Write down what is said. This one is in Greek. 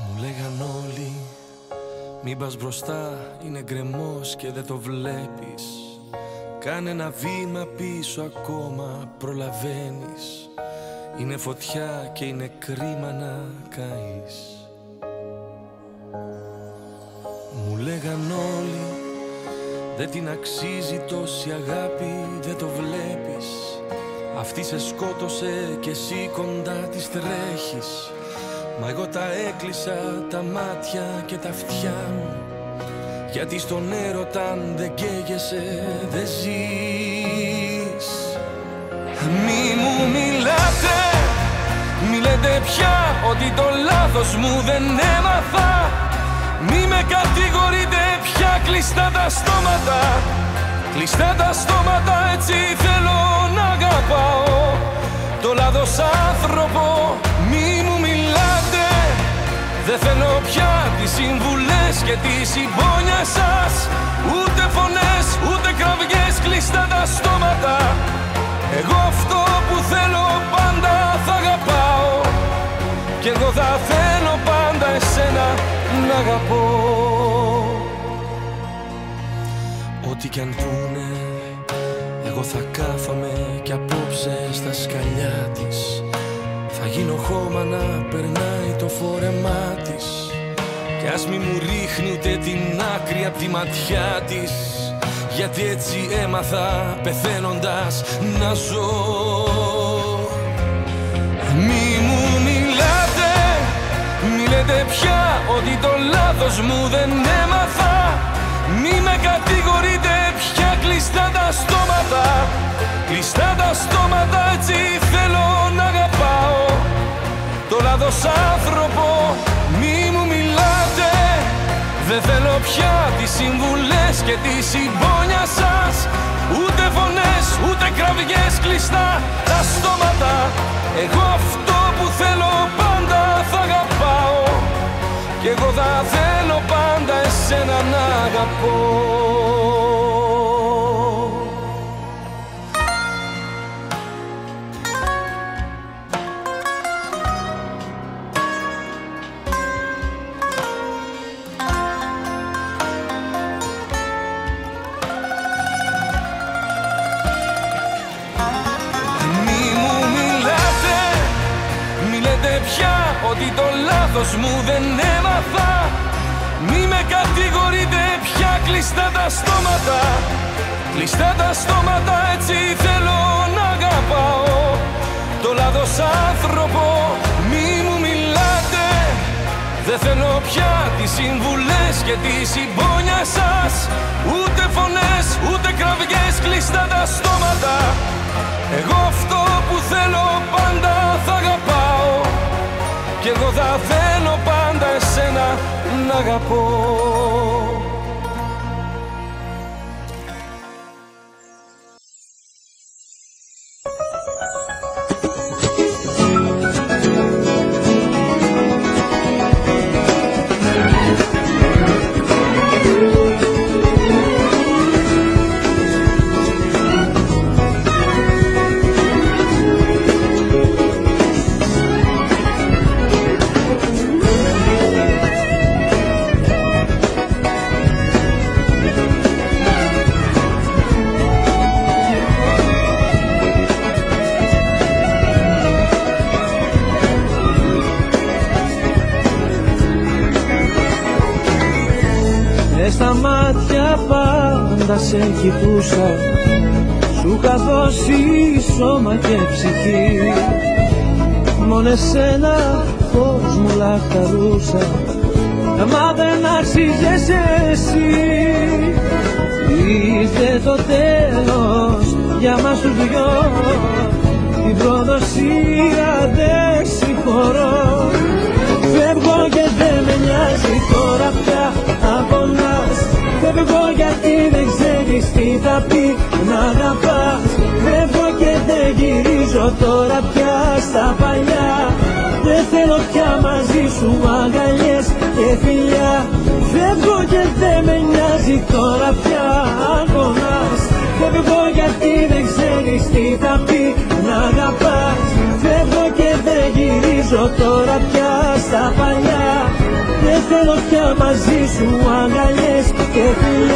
Μου λέγαν όλοι μην πας μπροστά, είναι γκρεμός και δεν το βλέπεις. Κάνε ένα βήμα πίσω, ακόμα προλαβαίνεις. Είναι φωτιά και είναι κρίμα να καείς. Μου λέγαν όλοι δεν την αξίζει τόση αγάπη, δεν το βλέπεις. Αυτή σε σκότωσε και εσύ κοντά της τρέχεις. Μα εγώ τα έκλεισα τα μάτια και τα αυτιά μου, γιατί στον έρωτα αν δεν καίγεσαι δεν ζεις. Μη μου μιλάτε, μη λέτε πια ότι το λάθος μου δεν έμαθα. Μη με κατηγορείτε πια, κλειστά τα στόματα. Κλειστά τα στόματα, έτσι θέλω να αγαπάω το λάθος άνθρωπο. Μη μου μιλάτε, δεν θέλω πια τις συμβουλές και τη συμπόνια σας. Ούτε φωνές, ούτε κραυγές, κλειστά τα στόματα. Εγώ αυτό που θέλω πάντα θα αγαπάω, κι εγώ θα θέλω πάντα εσένα να αγαπώ. Ό,τι κι αν πούνε, εγώ θα κάθομαι κι απόψε στα σκαλιά της. Θα γίνω χώμα να περνάει το φόρεμά της, κι ας μη μου ρίχνει ούτε την άκρη απ' τη ματιά της, γιατί έτσι έμαθα πεθαίνοντας να ζω. Μη μου μιλάτε, μη λέτε πια ότι το λάθος μου δεν έμαθα. Μη με κατηγορείτε πια, κλειστά τα στόματα. Κλειστά τα στόματα, έτσι θέλω να αγαπάω το λάθος άνθρωπο. Μη μου μιλάτε, δεν θέλω πια τις συμβουλές και τη συμπόνια σας. Ούτε φωνές, ούτε κραυγές, κλειστά τα στόματα. Εγώ αυτό που θέλω πάντα θα αγαπάω, κι εγώ θα θέλω πάντα εσένα να αγαπώ. Ότι το λάθος μου δεν έμαθα. Μη με κατηγορείτε πια, κλειστά τα στόματα. Κλειστά τα στόματα, έτσι θέλω να αγαπάω το λάθος άνθρωπο. Μη μου μιλάτε, δεν θέλω πια τις συμβουλές και τη συμπόνια σας. Ούτε φωνές, ούτε κραυγές, κλειστά τα στόματα. Εγώ αυτό που θέλω πάντα θα αγαπάω, κι εγώ θα θέλω πάντα εσένα να αγαπώ. Στα μάτια πάντα σε κοιτούσα, σου είχα δώσει σώμα και ψυχή. Μόνο εσένα πώς μου λαχταρούσα, μα δεν άξιζες εσύ. Ήρθε το τέλος για μας τους δυο, την προδοσία δεν συγχωρώ. Φεύγω και δεν με νοιάζει τώρα πια αν πονάς. Φεύγω γιατί δεν ξέρεις τι θα πει να αγαπάς. Φεύγω και δεν γυρίζω τώρα πια στα παλιά. Δεν θέλω πια μαζί σου αγκαλιές και φιλιά. Φεύγω και δεν με νοιάζει τώρα πια αν πονάς. Φεύγω γιατί δεν ξέρεις τι θα πει να αγαπάς. Φεύγω και δεν γυρίζω τώρα πια στα παλιά. θέλω πια μαζί σου αγκαλιές και φιλίες.